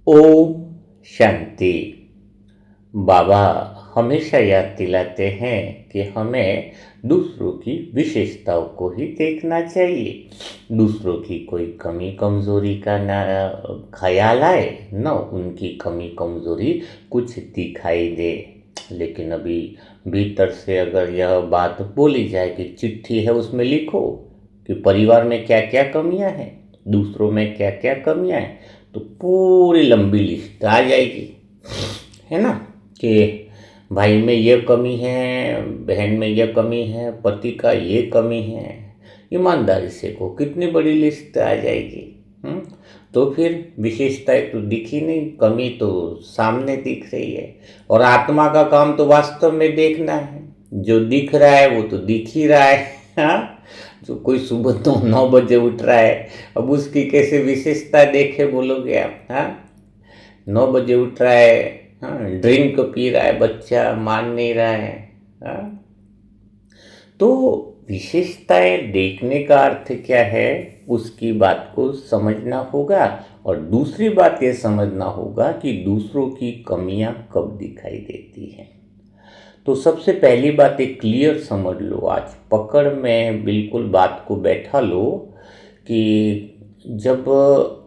ओम शांति। बाबा हमेशा याद दिलाते हैं कि हमें दूसरों की विशेषताओं को ही देखना चाहिए। दूसरों की कोई कमी कमजोरी का ना ख्याल आए, न उनकी कमी कमजोरी कुछ दिखाई दे। लेकिन अभी भीतर से अगर यह बात बोली जाए कि चिट्ठी है, उसमें लिखो कि परिवार में क्या क्या कमियां हैं, दूसरों में क्या क्या कमियां हैं, तो पूरी लंबी लिस्ट आ जाएगी, है ना। कि भाई में ये कमी है, बहन में ये कमी है, पति का ये कमी है। ईमानदारी से को कितनी बड़ी लिस्ट आ जाएगी। तो फिर विशेषताएं तो दिखी नहीं, कमी तो सामने दिख रही है। और आत्मा का काम तो वास्तव में देखना है। जो दिख रहा है वो तो दिख ही रहा है। हाँ, जो कोई सुबह तो 9 बजे उठ रहा है, अब उसकी कैसे विशेषता देखे बोलोगे आप। हाँ, 9 बजे उठ रहा है, हाँ, ड्रिंक पी रहा है, बच्चा मान नहीं रहा है। हाँ, तो विशेषताएं देखने का अर्थ क्या है, उसकी बात को समझना होगा। और दूसरी बात यह समझना होगा कि दूसरों की कमियां कब दिखाई देती हैं। तो सबसे पहली बात एक क्लियर समझ लो, आज पकड़ में बिल्कुल बात को बैठा लो कि जब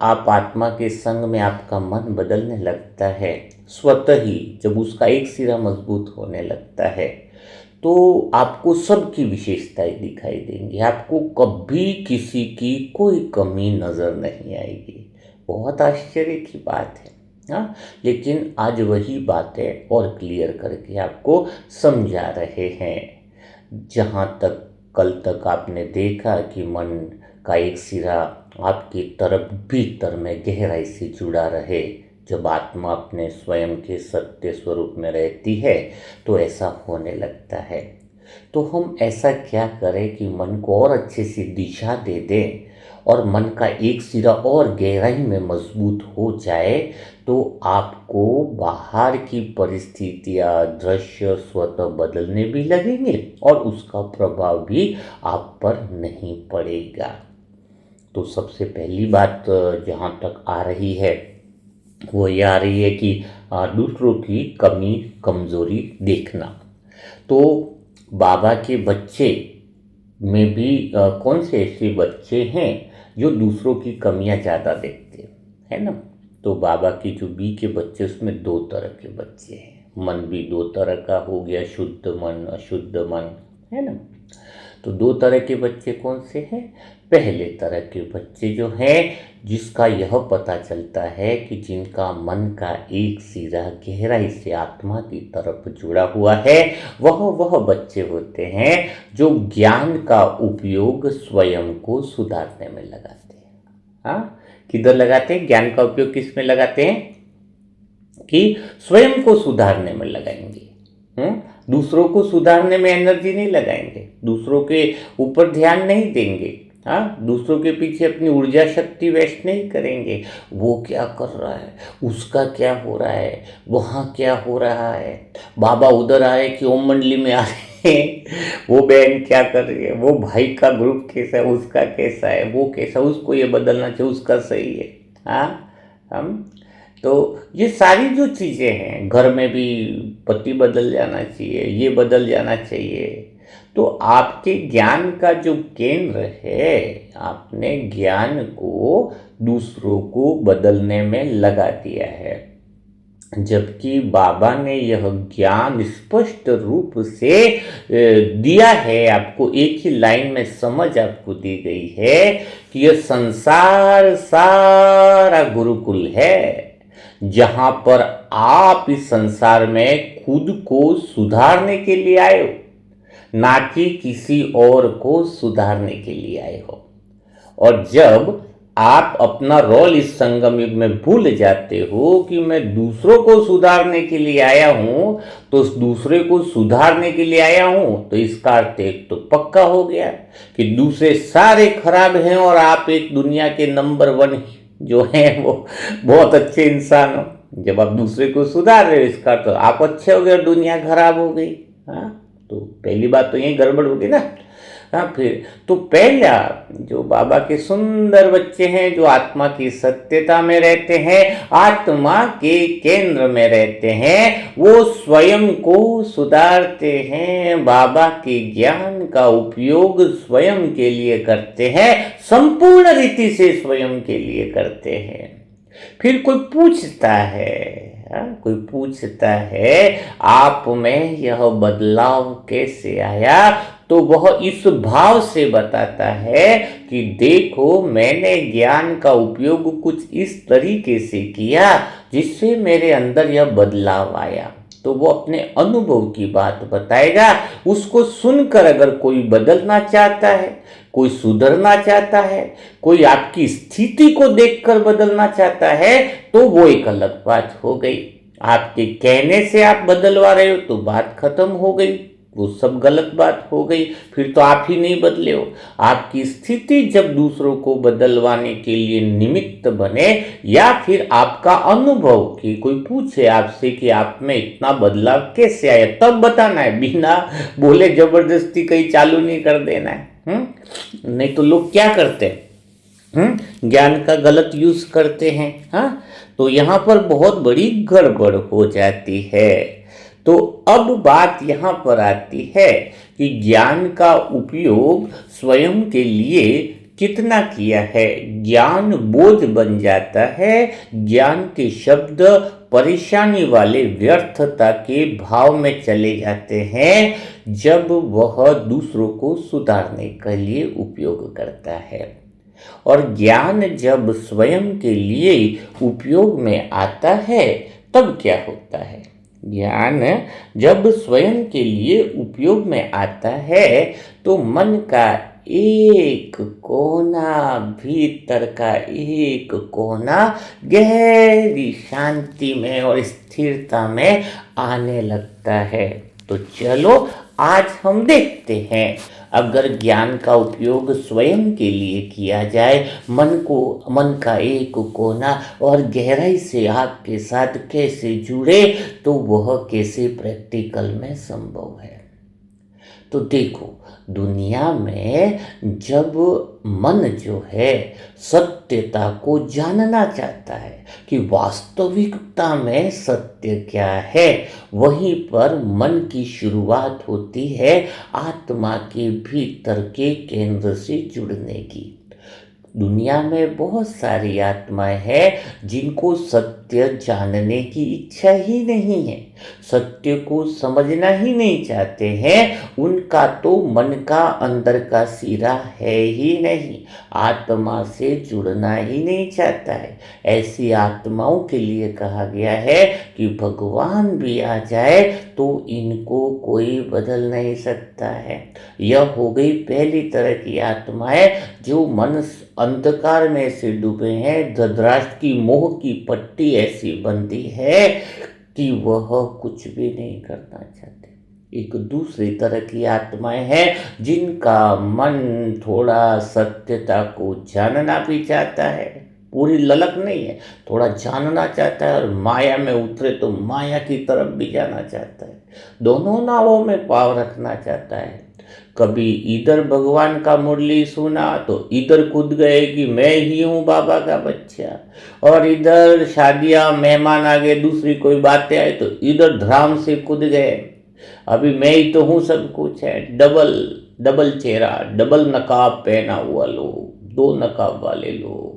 आप आत्मा के संग में आपका मन बदलने लगता है, स्वतः ही जब उसका एक सिरा मजबूत होने लगता है, तो आपको सबकी विशेषताएं दिखाई देंगी। आपको कभी किसी की कोई कमी नजर नहीं आएगी। बहुत आश्चर्य की बात है। हाँ, लेकिन आज वही बातें और क्लियर करके आपको समझा रहे हैं। जहाँ तक कल तक आपने देखा कि मन का एक सिरा आपकी तरफ भीतर में गहराई से जुड़ा रहे, जब आत्मा अपने स्वयं के सत्य स्वरूप में रहती है तो ऐसा होने लगता है। तो हम ऐसा क्या करें कि मन को और अच्छे से दिशा दे दें और मन का एक सिरा और गहराई में मजबूत हो जाए, तो आपको बाहर की परिस्थितियां, दृश्य स्वतः बदलने भी लगेंगे और उसका प्रभाव भी आप पर नहीं पड़ेगा। तो सबसे पहली बात जहाँ तक आ रही है वो ये आ रही है कि दूसरों की कमी कमजोरी देखना। तो बाबा के बच्चे में भी कौन से ऐसे बच्चे हैं जो दूसरों की कमियां ज़्यादा देखते हैं, है ना। तो बाबा की जो बी के बच्चे, उसमें दो तरह के बच्चे हैं। मन भी दो तरह का हो गया, शुद्ध मन अशुद्ध मन, है ना। तो दो तरह के बच्चे कौन से हैं। पहले तरह के बच्चे जो हैं, जिसका यह पता चलता है कि जिनका मन का एक सिरा गहराई से आत्मा की तरफ जुड़ा हुआ है, वह बच्चे होते हैं जो ज्ञान का उपयोग स्वयं को सुधारने में लगाते हैं। हाँ, किधर लगाते हैं ज्ञान का उपयोग, किस में लगाते हैं कि स्वयं को सुधारने में लगाएंगे। दूसरों को सुधारने में एनर्जी नहीं लगाएंगे, दूसरों के ऊपर ध्यान नहीं देंगे। हाँ, दूसरों के पीछे अपनी ऊर्जा शक्ति वेस्ट नहीं करेंगे। वो क्या कर रहा है, उसका क्या हो रहा है, वहाँ क्या हो रहा है, बाबा उधर आए कि ओम मंडली में आ रहे हैं, वो बहन क्या कर रही है, वो भाई का ग्रुप कैसा है, उसका कैसा है, वो कैसा, उसको ये बदलना चाहिए, उसका सही है। हाँ, हम तो ये सारी जो चीज़ें हैं, घर में भी पति बदल जाना चाहिए, ये बदल जाना चाहिए। तो आपके ज्ञान का जो केंद्र है, आपने ज्ञान को दूसरों को बदलने में लगा दिया है। जबकि बाबा ने यह ज्ञान स्पष्ट रूप से दिया है आपको, एक ही लाइन में समझ आपको दी गई है कि यह संसार सारा गुरुकुल है, जहां पर आप इस संसार में खुद को सुधारने के लिए आए हो, ना कि किसी और को सुधारने के लिए आए हो। और जब आप अपना रोल इस संगम युग में भूल जाते हो कि मैं दूसरों को सुधारने के लिए आया हूं, तो उस दूसरे को सुधारने के लिए आया हूं, तो इसका अर्थ एक तो पक्का हो गया कि दूसरे सारे खराब हैं और आप एक दुनिया के नंबर 1 जो हैं वो बहुत अच्छे इंसान हो। जब आप दूसरे को सुधार रहे हो, इसका तो आप अच्छे हो गए और दुनिया खराब हो गई। हाँ, तो पहली बात तो यही गड़बड़ होगी ना। फिर तो पहला जो बाबा के सुंदर बच्चे हैं, जो आत्मा की सत्यता में रहते हैं, आत्मा के केंद्र में रहते हैं, वो स्वयं को सुधारते हैं, बाबा के ज्ञान का उपयोग स्वयं के लिए करते हैं, संपूर्ण रीति से स्वयं के लिए करते हैं। फिर कोई पूछता है, कोई पूछता है आप में यह बदलाव कैसे आया, तो वह इस भाव से बताता है कि देखो मैंने ज्ञान का उपयोग कुछ इस तरीके से किया जिससे मेरे अंदर यह बदलाव आया। तो वो अपने अनुभव की बात बताएगा। उसको सुनकर अगर कोई बदलना चाहता है, कोई सुधरना चाहता है, कोई आपकी स्थिति को देखकर बदलना चाहता है, तो वो एक अलग बात हो गई। आपके कहने से आप बदलवा रहे हो तो बात खत्म हो गई, वो सब गलत बात हो गई, फिर तो आप ही नहीं बदले हो। आपकी स्थिति जब दूसरों को बदलवाने के लिए निमित्त बने, या फिर आपका अनुभव कि कोई पूछे आपसे कि आप में इतना बदलाव कैसे आया, तब बताना है, बिना बोले जबरदस्ती कहीं चालू नहीं कर देना है। नहीं तो लोग क्या करते हैं, ज्ञान का गलत यूज करते हैं। तो यहाँ पर बहुत बड़ी गड़बड़ हो जाती है। तो अब बात यहाँ पर आती है कि ज्ञान का उपयोग स्वयं के लिए कितना किया है। ज्ञान बोझ बन जाता है, ज्ञान के शब्द परेशानी वाले व्यर्थता के भाव में चले जाते हैं, जब वह दूसरों को सुधारने के लिए उपयोग करता है। और ज्ञान जब स्वयं के लिए उपयोग में आता है, तब क्या होता है। ज्ञान जब स्वयं के लिए उपयोग में आता है, तो मन का एक कोना, भीतर का एक कोना गहरी शांति में और स्थिरता में आने लगता है। तो चलो आज हम देखते हैं, अगर ज्ञान का उपयोग स्वयं के लिए किया जाए, मन का एक कोना और गहराई से आपके साथ कैसे जुड़े, तो वह कैसे प्रैक्टिकल में संभव है। तो देखो, दुनिया में जब मन जो है सत्यता को जानना चाहता है कि वास्तविकता में सत्य क्या है, वहीं पर मन की शुरुआत होती है आत्मा के भीतर के केंद्र से जुड़ने की। दुनिया में बहुत सारी आत्माएं हैं जिनको सत्य जानने की इच्छा ही नहीं है, सत्य को समझना ही नहीं चाहते हैं। उनका तो मन का अंदर का सिरा है ही नहीं, आत्मा से जुड़ना ही नहीं चाहता है। ऐसी आत्माओं के लिए कहा गया है कि भगवान भी आ जाए तो इनको कोई बदल नहीं सकता है। यह हो गई पहली तरह की आत्माएं जो मन अंधकार में ऐसे डूबे हैं, धृतराष्ट्र की मोह की पट्टी ऐसी बंधी है कि वह कुछ भी नहीं करना चाहते। एक दूसरी तरह की आत्माएं हैं जिनका मन थोड़ा सत्यता को जानना भी चाहता है, पूरी ललक नहीं है, थोड़ा जानना चाहता है, और माया में उतरे तो माया की तरफ भी जाना चाहता है, दोनों नावों में पाँव रखना चाहता है। कभी इधर भगवान का मुरली सुना तो इधर कूद गए कि मैं ही हूँ बाबा का बच्चा, और इधर शादियाँ मेहमान आ गए, दूसरी कोई बातें आए तो इधर धराम से कूद गए, अभी मैं ही तो हूँ सब कुछ है। डबल चेहरा, डबल नकाब पहना हुआ लोग, दो नकाब वाले लोग,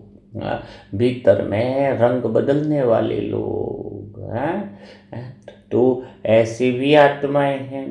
भीतर में रंग बदलने वाले लोग हैं। तो ऐसी भी आत्माएं हैं।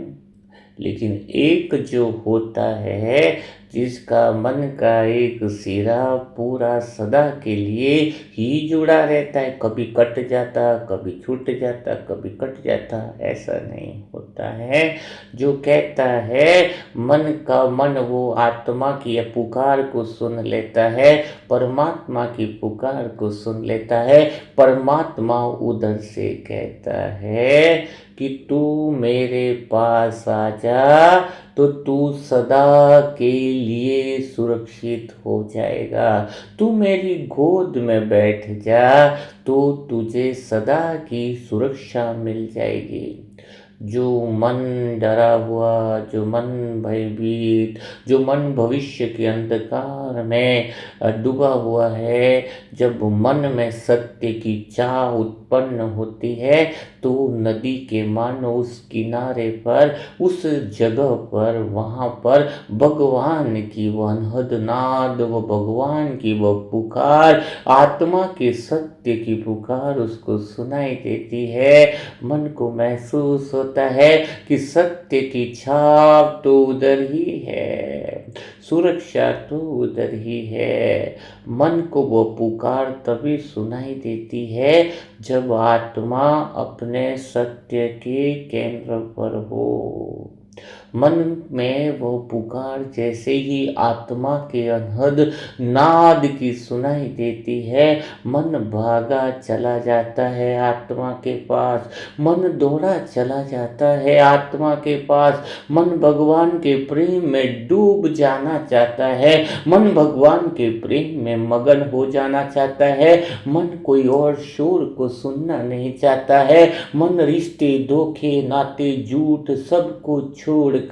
लेकिन एक जो होता है जिसका मन का एक सिरा पूरा सदा के लिए ही जुड़ा रहता है, कभी कट जाता, कभी छूट जाता, कभी कट जाता, ऐसा नहीं होता है। जो कहता है मन वो आत्मा की पुकार को सुन लेता है, परमात्मा की पुकार को सुन लेता है। परमात्मा उधर से कहता है कि तू मेरे पास आ जा, तो तू सदा के लिए सुरक्षित हो जाएगा। तू मेरी गोद में बैठ जा तो तुझे सदा की सुरक्षा मिल जाएगी। जो मन डरा हुआ, जो मन भयभीत, जो मन भविष्य के अंधकार में डूबा हुआ है, जब मन में सत्य की चाह उत्पन्न होती है तो नदी के मानो उस किनारे पर, उस जगह पर, वहाँ पर भगवान की वह अनहद नाद, वो भगवान की वह पुकार, आत्मा के सत्य की पुकार उसको सुनाई देती है। मन को महसूस होता है कि सत्य की छाप तो उधर ही है, सुरक्षा तो उधर ही है। मन को वो पुकार तभी सुनाई देती है जब आत्मा अपने सत्य के केंद्र पर हो। मन में वो पुकार जैसे ही आत्मा के अनहद नाद की सुनाई देती है, मन भागा चला जाता है आत्मा के पास, मन दौड़ा चला जाता है आत्मा के पास, मन भगवान के प्रेम में डूब जाना चाहता है, मन भगवान के प्रेम में मगन हो जाना चाहता है, मन कोई और शोर को सुनना नहीं चाहता है, मन रिश्ते, धोखे, नाते, झूठ सबको छोड़कर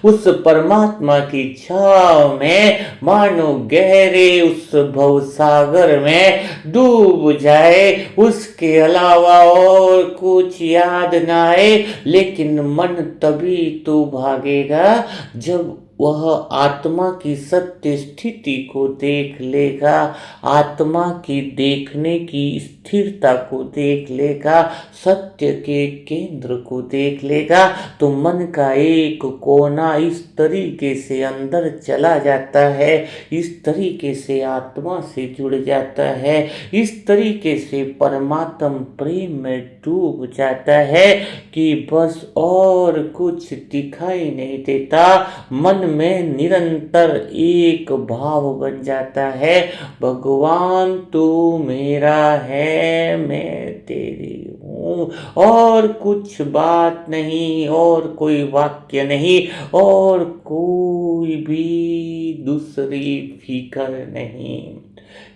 उस परमात्मा की छाव में मानो गहरे उस भवसागर में डूब जाए, उसके अलावा और कुछ याद ना आए। लेकिन मन तभी तो भागेगा जब वह आत्मा की सत्य स्थिति को देख लेगा, आत्मा की देखने की स्थिरता को देख लेगा, सत्य के केंद्र को देख लेगा, तो मन का एक कोना इस तरीके से अंदर चला जाता है, इस तरीके से आत्मा से जुड़ जाता है, इस तरीके से परमात्म प्रेम में डूब जाता है कि बस और कुछ दिखाई नहीं देता। मन में निरंतर एक भाव बन जाता है, भगवान तू मेरा है, मैं तेरी हूँ, और कुछ बात नहीं, और कोई वाक्य नहीं, और कोई भी दूसरी फिक्र नहीं,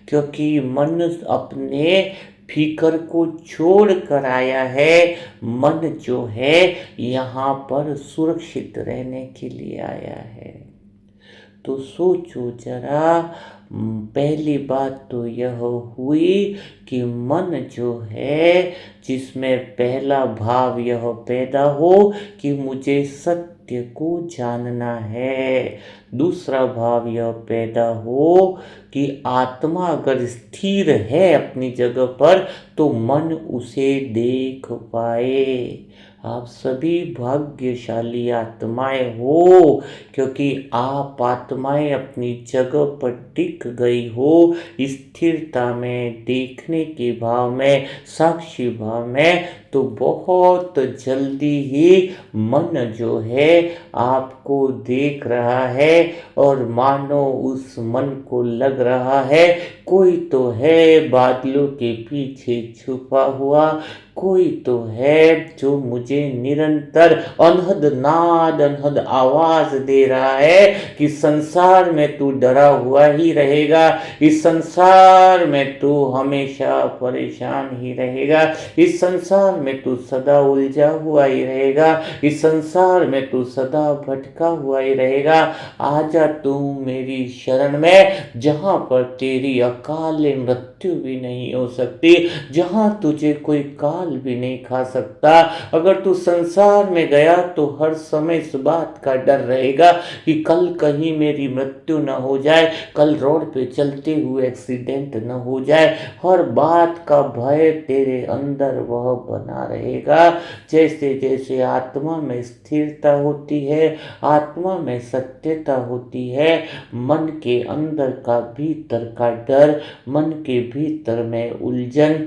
क्योंकि मन अपने फिक्र को छोड़ कर आया है। मन जो है यहाँ पर सुरक्षित रहने के लिए आया है। तो सोचो जरा, पहली बात तो यह हुई कि मन जो है, जिसमें पहला भाव यह पैदा हो कि मुझे सत्य को जानना है, दूसरा भाव यह पैदा हो कि आत्मा अगर स्थिर है अपनी जगह पर तो मन उसे देख पाए। आप सभी भाग्यशाली आत्माएं हो, क्योंकि आप आत्माएं अपनी जगह पर टिक गई हो, स्थिरता में, देखने के भाव में, साक्षी भाव में। तो बहुत जल्दी ही मन जो है आपको देख रहा है, और मानो उस मन को लग रहा है कोई तो है बादलों के पीछे छुपा हुआ, कोई तो है जो मुझे निरंतर अनहद नाद, अनहद आवाज दे रहा है कि संसार में तू डरा हुआ ही रहेगा, इस संसार में तू हमेशा परेशान ही रहेगा, इस संसार में तू सदा उलझा हुआ ही रहेगा, इस संसार में तू सदा भटका हुआ ही रहेगा। आजा तू मेरी शरण में, जहाँ पर तेरी अकाल मृत्यु भी नहीं हो सकती, जहाँ तुझे कोई काल भी नहीं खा सकता। अगर तू संसार में गया तो हर समय इस बात का डर रहेगा कि कल कहीं मेरी मृत्यु न हो जाए, कल रोड पे चलते हुए एक्सीडेंट न हो जाए, हर बात का भय तेरे अंदर वह बना रहेगा। जैसे जैसे आत्मा में स्थिरता होती है, आत्मा में सत्यता होती है, मन के अंदर का भीतर का डर, मन के भीतर में उलझन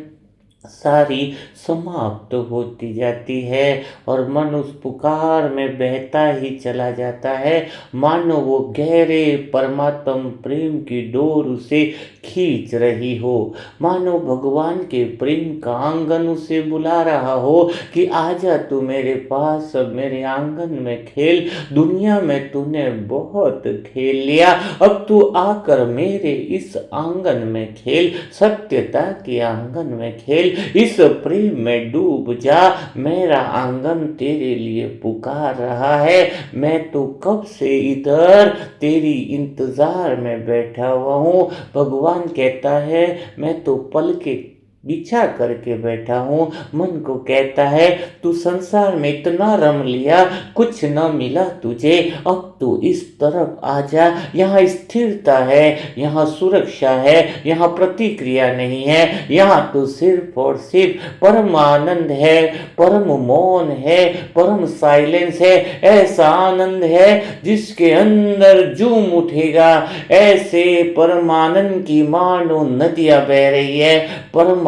सारी समाप्त होती जाती है, और मन उस पुकार में बहता ही चला जाता है, मानो वो गहरे परमात्म प्रेम की डोर उसे खींच रही हो, मानो भगवान के प्रेम का आंगन उसे बुला रहा हो कि आजा तू मेरे पास, अब मेरे आंगन में खेल, दुनिया में तूने बहुत खेल लिया, अब तू आकर मेरे इस आंगन में खेल, सत्यता के आंगन में खेल, इस प्रेम में डूब जा, मेरा आंगन तेरे लिए पुकार रहा है। मैं तो कब से इधर तेरी इंतजार में बैठा हुआ हूँ। भगवान कहता है मैं तो पल के बिछा करके बैठा हूँ। मन को कहता है तू संसार में इतना रम लिया, कुछ न मिला तुझे, अब तू इस तरफ आ जा। यहाँ स्थिरता है, यहाँ सुरक्षा है, यहाँ प्रतिक्रिया नहीं है। यहाँ तो सिर्फ और सिर्फ परम आनंद है, परम मौन है, परम साइलेंस है। ऐसा आनंद है जिसके अंदर जूम उठेगा। ऐसे परमानंद की मानो नदियां बह रही है, परमानंद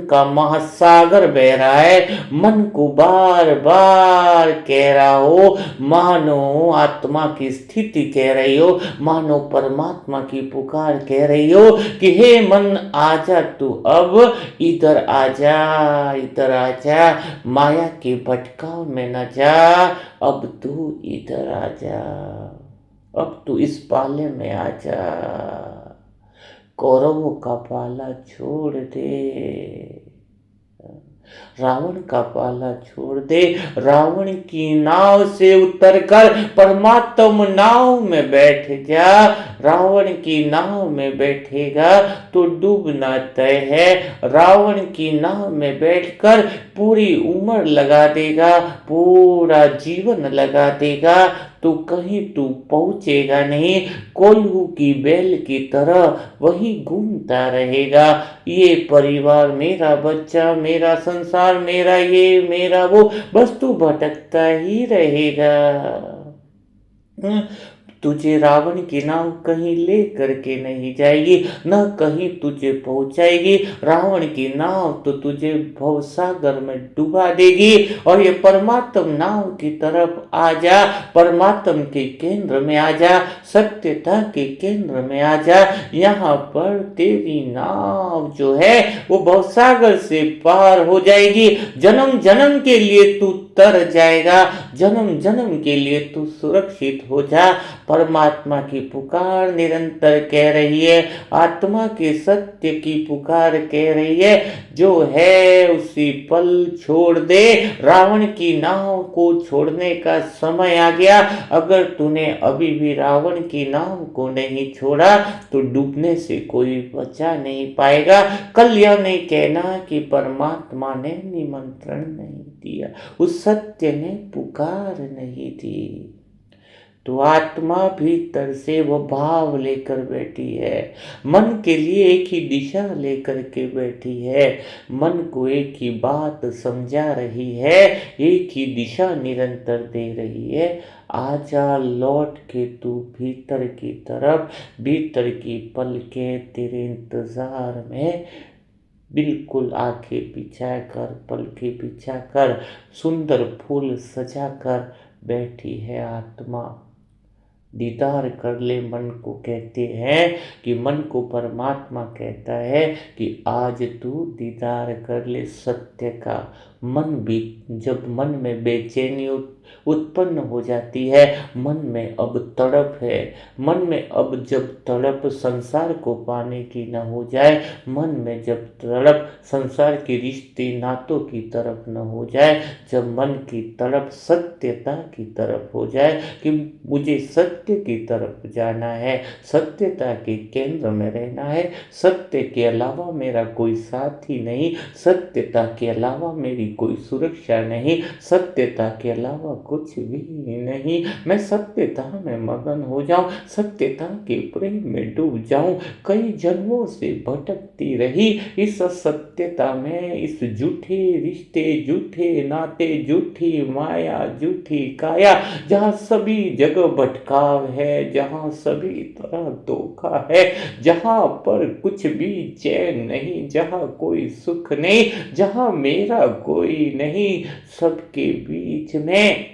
का महासागर बह रहा है। मन को बार बार कह रहा हो, मानो आत्मा की स्थिति कह रही हो, मानो परमात्मा की पुकार कह रही हो कि हे मन आजा, तू अब इधर आजा, इधर आजा, माया के भटकाव में न जा, अब तू इधर आजा, अब तू इस पाले में आजा। कौरवों का पाला छोड़ दे, रावण का पाला छोड़ दे, रावण की नाव से उतरकर परमात्म नाव में बैठ जा। रावण की नाव में बैठेगा तो डूबना तय है। रावण की नाव में बैठकर पूरी उम्र लगा देगा, पूरा जीवन लगा देगा, तो कहीं तू पहुंचेगा नहीं। कोल्हू की बैल की तरह वही घूमता रहेगा। ये परिवार मेरा, बच्चा मेरा, संसार मेरा, ये मेरा वो, बस तू भटकता ही रहेगा। तुझे रावण की नाव कहीं ले करके नहीं जाएगी, न कहीं तुझे पहुंचाएगी। रावण की नाव तो तुझे भवसागर में डुबा देगी। और ये परमात्म नाव की तरफ आ जा, परमात्म के केंद्र में आ जा, सत्यता के केंद्र में आ जा। यहाँ पर तेरी नाव जो है वो भवसागर से पार हो जाएगी। जन्म जन्म के लिए तू तर जाएगा, जन्म जन्म के लिए तू सुरक्षित हो जा। परमात्मा की पुकार निरंतर कह रही है, आत्मा के सत्य की पुकार कह रही है, जो है उसी पल छोड़ दे। रावण की नाव को छोड़ने का समय आ गया। अगर तूने अभी भी रावण की नाव को नहीं छोड़ा तो डूबने से कोई बचा नहीं पाएगा। कल यह नहीं कहना कि परमात्मा ने निमंत्रण नहीं दिया, उस सत्य ने पुकार नहीं दी। तो आत्मा भीतर से वो भाव लेकर बैठी है, मन के लिए एक ही दिशा लेकर के बैठी है, मन को एक ही बात समझा रही है, एक ही दिशा निरंतर दे रही है। आजा लौट के तू भीतर की तरफ, भीतर की पलकें तेरे इंतजार में बिल्कुल आंखें बिछा कर, पलकें बिछा कर, सुंदर फूल सजा कर बैठी है आत्मा। दीदार कर ले मन को कहते हैं कि मन को परमात्मा कहता है कि आज तू दीदार कर ले सत्य का। मन भी जब मन में बेचैनी उत्पन्न हो जाती है, मन में अब तड़प है, मन में अब जब तड़प संसार को पाने की न हो जाए, मन में जब तड़प संसार के रिश्ते नातों की तरफ न हो जाए, जब मन की तड़प सत्यता की तरफ हो जाए कि मुझे सत्य की तरफ जाना है, सत्यता के केंद्र में रहना है, सत्य के अलावा मेरा कोई साथी नहीं, सत्यता के अलावा मेरी कोई सुरक्षा नहीं, सत्यता के अलावा कुछ भी नहीं। मैं सत्यता में मगन हो जाऊं, सत्यता के प्रेम में डूब जाऊं। कई जन्मों से भटकती रही इस सत्यता में, इस झूठे रिश्ते, झूठे नाते, झूठी माया, झूठी काया, जहाँ सभी जगह भटकाव है, जहाँ सभी तरह धोखा है, जहाँ पर कुछ भी चैन नहीं, जहाँ कोई सुख नहीं, जहाँ मेरा कोई नहीं, सबके बीच में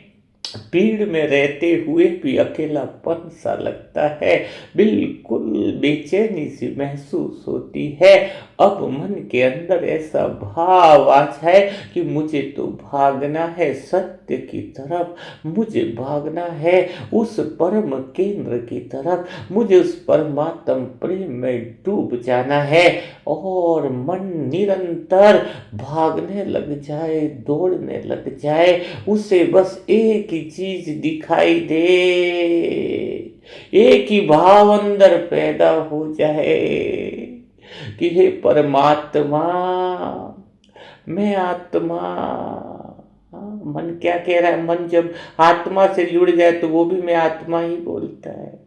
भीड़ में रहते हुए भी अकेलापन सा लगता है, बिल्कुल बेचैनी सी महसूस होती है। अब मन के अंदर ऐसा भाव आ जाए कि मुझे तो भागना है सत्य की तरफ, मुझे भागना है उस परम केंद्र की तरफ, मुझे उस परमात्म प्रेम में डूब जाना है। और मन निरंतर भागने लग जाए, दौड़ने लग जाए, उसे बस एक ही चीज दिखाई दे, एक ही भाव अंदर पैदा हो जाए कि हे परमात्मा, मैं आत्मा। हाँ, मन क्या कह रहा है? मन जब आत्मा से जुड़ जाए तो वो भी मैं आत्मा ही बोलता है।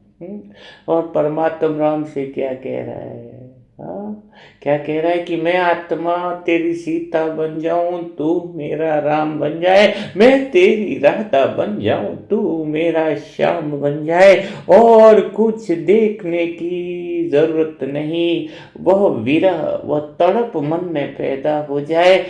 और परमात्मा राम से क्या कह रहा है? हाँ, क्या कह रहा है कि मैं आत्मा तेरी सीता बन जाऊं, तू मेरा राम बन जाए, मैं तेरी राधा बन जाऊं, तू मेरा श्याम बन जाए, और कुछ देखने की जरूरत नहीं। वह विरह, वह तड़प मन में पैदा हो जाए,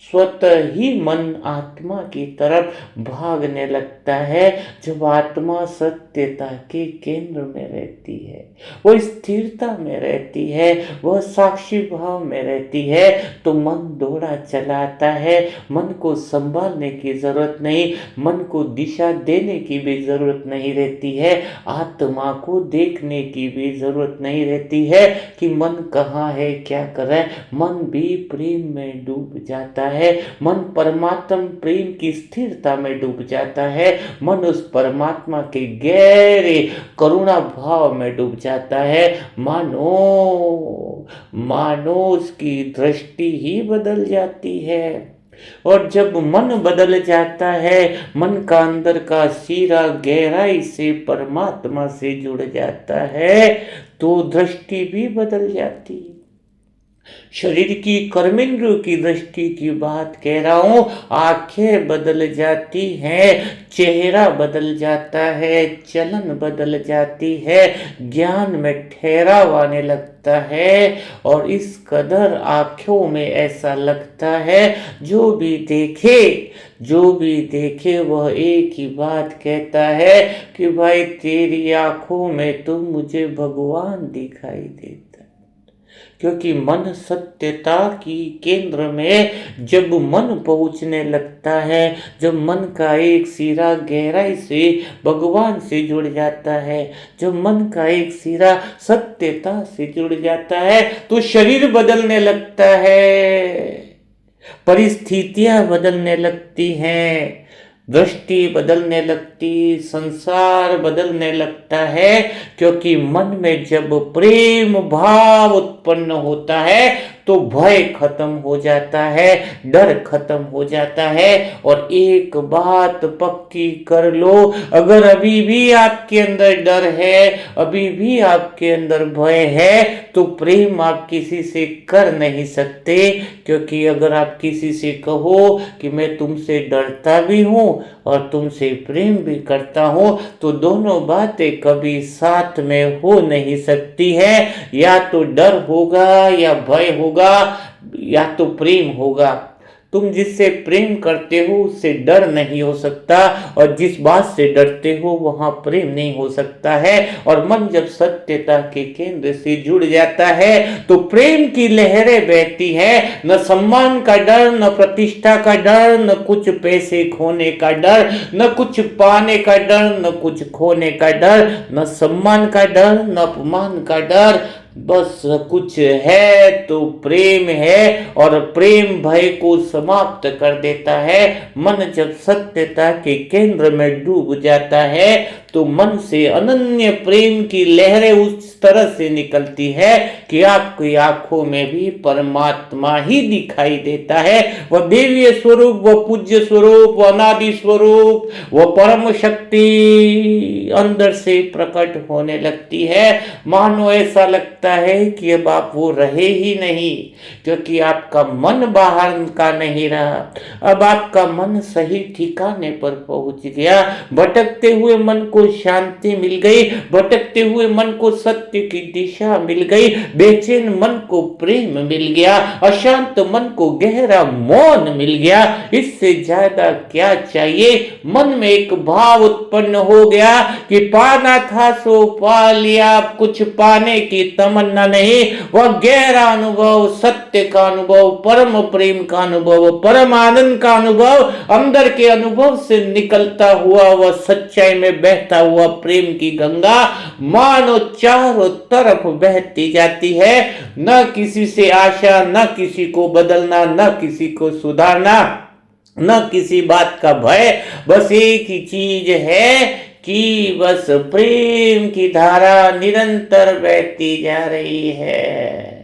स्वतः ही मन आत्मा की तरफ भागने लगता है। जब आत्मा सत्यता के केंद्र में रहती है, वो स्थिरता में रहती है, वह साक्षी भाव में रहती है, तो मन दौड़ा चलाता है। मन को संभालने की जरूरत नहीं, मन को दिशा देने की भी जरूरत नहीं रहती है, आत्मा को देखने की भी जरूरत नहीं रहती है कि मन कहाँ है, क्या कर रहा है। मन भी प्रेम में डूब जाता है, मन परमात्म प्रेम की स्थिरता में डूब जाता है, मन उस परमात्मा के गहरे करुणा भाव में डूब जाता है। मानो मानो उसकी दृष्टि ही बदल जाती है। और जब मन बदल जाता है, मन का अंदर का सीरा गहराई से परमात्मा से जुड़ जाता है, तो दृष्टि भी बदल जाती है। शरीर की कर्मेंद्रियों की दृष्टि की बात कह रहा हूं। आंखें बदल जाती हैं, चेहरा बदल जाता है, चलन बदल जाती है, ज्ञान में ठहराव आने लगता है, और इस कदर आंखों में ऐसा लगता है जो भी देखे वह एक ही बात कहता है कि भाई तेरी आंखों में तो मुझे भगवान दिखाई देता। क्योंकि मन सत्यता की केंद्र में जब मन पहुंचने लगता है, जब मन का एक सिरा गहराई से भगवान से जुड़ जाता है, जब मन का एक सिरा सत्यता से जुड़ जाता है, तो शरीर बदलने लगता है, परिस्थितियां बदलने लगती हैं, दृष्टि बदलने लगती, संसार बदलने लगता है। क्योंकि मन में जब प्रेम भाव उत्पन्न होता है तो भय खत्म हो जाता है, डर खत्म हो जाता है। और एक बात पक्की कर लो, अगर अभी भी आपके अंदर डर है, अभी भी आपके अंदर भय है, तो प्रेम आप किसी से कर नहीं सकते। क्योंकि अगर आप किसी से कहो कि मैं तुमसे डरता भी हूं और तुमसे प्रेम भी करता हूं, तो दोनों बातें कभी साथ में हो नहीं सकती है। या तो डर होगा या भय होगा, या तो प्रेम होगा। तुम जिससे प्रेम करते हो उससे डर नहीं हो सकता, और जिस बात से डरते हो वहां प्रेम नहीं हो सकता है। और मन जब सत्यता के केंद्र से जुड़ जाता है तो प्रेम की लहरें बहती है। न सम्मान का डर, न प्रतिष्ठा का डर, न कुछ पैसे खोने का डर, न कुछ पाने का डर, न कुछ खोने का डर, न सम्मान का डर, न अपमान का डर। बस कुछ है तो प्रेम है, और प्रेम भय को समाप्त कर देता है। मन जब सत्यता के केंद्र में डूब जाता है तो मन से अनन्य प्रेम की लहरें उस तरह से निकलती है कि आपकी आंखों में भी परमात्मा ही दिखाई देता है। वह देवीय स्वरूप, वह पूज्य स्वरूप, वह अनादि स्वरूप, वह परम शक्ति अंदर से प्रकट होने लगती है। मानो ऐसा लगता है कि अब आप वो रहे ही नहीं, क्योंकि आपका मन बाहर का नहीं रहा। अब आपका मन सही ठिकाने पर पहुंच गया। भटकते हुए मन को शांति मिल गई, भटकते हुए मन को सत्य की दिशा मिल गई, बेचैन मन को प्रेम मिल गया, अशांत मन को गहरा मौन मिल गया। इससे ज्यादा क्या चाहिए? मन में एक भाव उत्पन्न हो गया कि पाना था सो पा लिया, कुछ पाने की तमन्ना नहीं। वह गहरा अनुभव, सत्य का अनुभव, परम प्रेम का अनुभव, परम आनंद का अनुभव, अंदर के अनुभव से निकलता हुआ वह सच्चाई में बहता हुआ प्रेम की गंगा मानो चारों तरफ बहती जाती है। न किसी से आशा, न किसी को बदलना, न किसी को सुधारना, न किसी बात का भय। बस एक ही चीज है कि बस प्रेम की धारा निरंतर बहती जा रही है।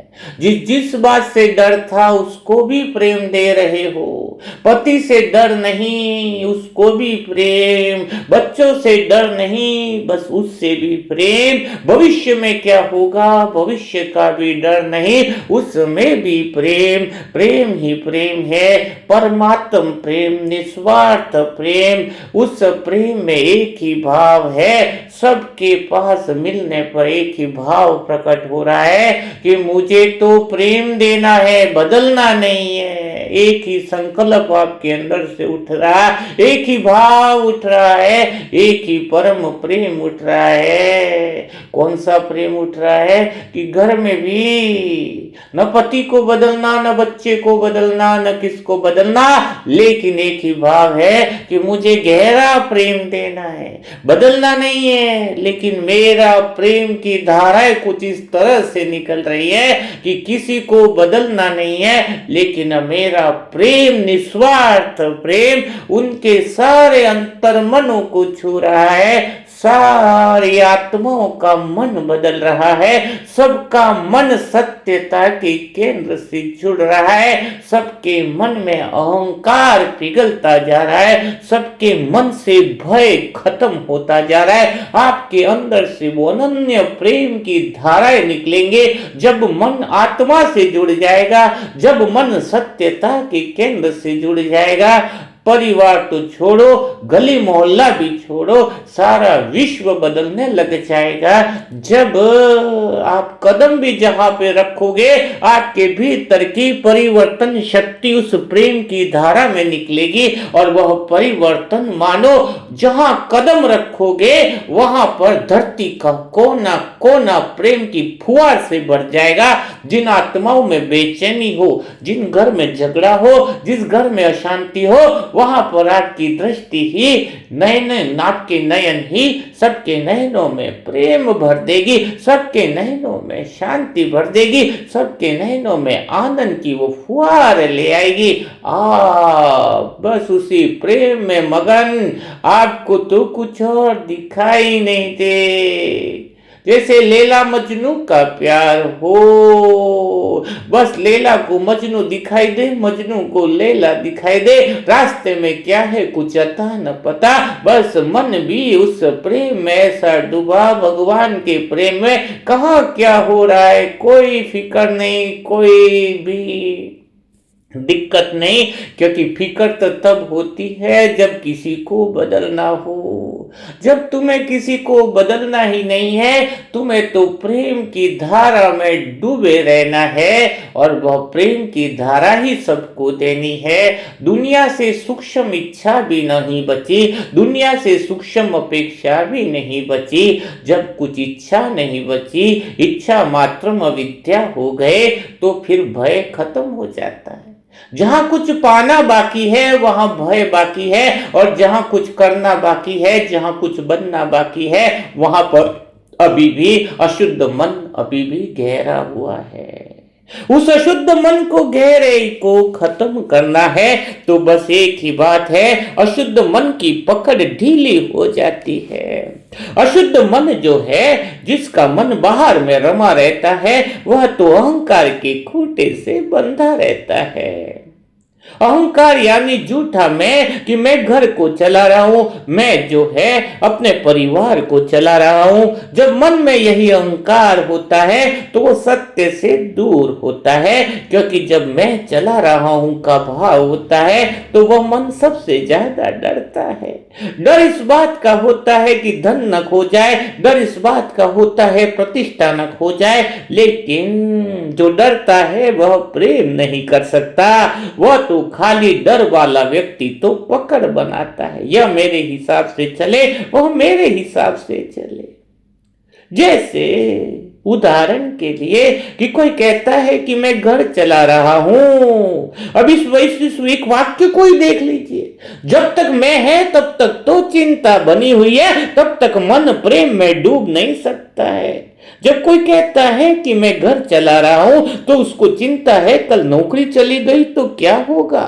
जिस बात से डर था उसको भी प्रेम दे रहे हो। पति से डर नहीं, उसको भी प्रेम। बच्चों से डर नहीं, बस उससे भी प्रेम। भविष्य में क्या होगा, भविष्य का भी डर नहीं, उसमें भी प्रेम। प्रेम ही प्रेम है, परमात्म प्रेम, निस्वार्थ प्रेम। उस प्रेम में एक ही भाव है। सबके पास मिलने पर एक ही भाव प्रकट हो रहा है कि मुझे तो प्रेम देना है, बदलना नहीं है। एक ही संकल्प आपके अंदर से उठ रहा है, एक ही भाव उठ रहा है, एक ही परम प्रेम उठ रहा है। कौन सा प्रेम उठ रहा है कि घर में भी न पति को बदलना, न बच्चे को बदलना, न किसको बदलना, लेकिन एक ही भाव है कि मुझे गहरा प्रेम देना है, बदलना नहीं है। लेकिन मेरा प्रेम की धाराएं कुछ इस तरह से निकल रही है कि किसी को बदलना नहीं है, लेकिन मेरा प्रेम, निस्वार्थ प्रेम, उनके सारे अंतर्मनों को छू रहा है। सारी आत्माओं का मन बदल रहा है। सबका मन सत्यता के केंद्र से जुड़ रहा है। सबके मन में अहंकार पिघलता जा रहा है। सबके मन से भय खत्म होता जा रहा है। आपके अंदर से वो अनन्य प्रेम की धाराएं निकलेंगे। जब मन आत्मा से जुड़ जाएगा, जब मन सत्यता के केंद्र से जुड़ जाएगा, परिवार तो छोड़ो, गली मोहल्ला भी छोड़ो, सारा विश्व बदलने लग जाएगा। जब आप कदम भी जहां पे रखोगे, आपके भीतर की परिवर्तन शक्ति उस प्रेम की धारा में निकलेगी और वह परिवर्तन मानो जहां कदम रखोगे वहां पर धरती का कोना कोना प्रेम की फुहार से भर जाएगा। जिन आत्माओं में बेचैनी हो, जिन घर में झगड़ा हो, जिस घर में अशांति हो, वहां पर आपकी दृष्टि ही नयन, आपके नयन ही सबके नयनों में प्रेम भर देगी, सबके नयनों में शांति भर देगी, सबके नयनों में आनंद की वो फुहार ले आएगी। बस उसी प्रेम में मगन, आपको तो कुछ और दिखाई नहीं दे। जैसे लैला मजनू का प्यार हो, बस लैला को मजनू दिखाई दे, मजनू को लैला दिखाई दे। रास्ते में क्या है कुछ अता न पता, बस मन भी उस प्रेम में ऐसा डूबा, भगवान के प्रेम में। कहाँ क्या हो रहा है कोई फिक्र नहीं, कोई भी दिक्कत नहीं, क्योंकि फिक्र तो तब होती है जब किसी को बदलना हो। जब तुम्हें किसी को बदलना ही नहीं है, तुम्हें तो प्रेम की धारा में डूबे रहना है और वह प्रेम की धारा ही सबको देनी है। दुनिया से सूक्ष्म इच्छा भी नहीं बची, दुनिया से सूक्ष्म अपेक्षा भी नहीं बची। जब कुछ इच्छा नहीं बची, इच्छा मात्र अविद्या हो गए, तो फिर भय खत्म हो जाता है। जहां कुछ पाना बाकी है वहां भय बाकी है, और जहां कुछ करना बाकी है, जहां कुछ बनना बाकी है, वहां पर अभी भी अशुद्ध मन अभी भी गहरा हुआ है। उस अशुद्ध मन को, गहरे को खत्म करना है तो बस एक ही बात है, अशुद्ध मन की पकड़ ढीली हो जाती है। अशुद्ध मन जो है, जिसका मन बाहर में रमा रहता है, वह तो अहंकार के खूंटे से बंधा रहता है। अहंकार यानी झूठा मैं, कि मैं घर को चला रहा हूं, मैं जो है अपने परिवार को चला रहा हूं। जब मन में यही अहंकार होता है तो वो सत्य से दूर होता है, क्योंकि जब मैं चला रहा हूं का भाव होता है तो वह मन सबसे ज्यादा डरता है। डर इस बात का होता है कि धन न खो जाए, डर इस बात का होता है प्रतिष्ठा न खो जाए, लेकिन जो डरता है वह प्रेम नहीं कर सकता। वह तो खाली डर वाला व्यक्ति तो पकड़ बनाता है, यह मेरे हिसाब से चले, वह मेरे हिसाब से चले। जैसे उदाहरण के लिए कि कोई कहता है कि मैं घर चला रहा हूं। अब इस एक वाक्य को ही देख लीजिए, जब तक मैं है तब तक तो चिंता बनी हुई है, तब तक मन प्रेम में डूब नहीं सकता है। जब कोई कहता है कि मैं घर चला रहा हूं तो उसको चिंता है कल नौकरी चली गई तो क्या होगा,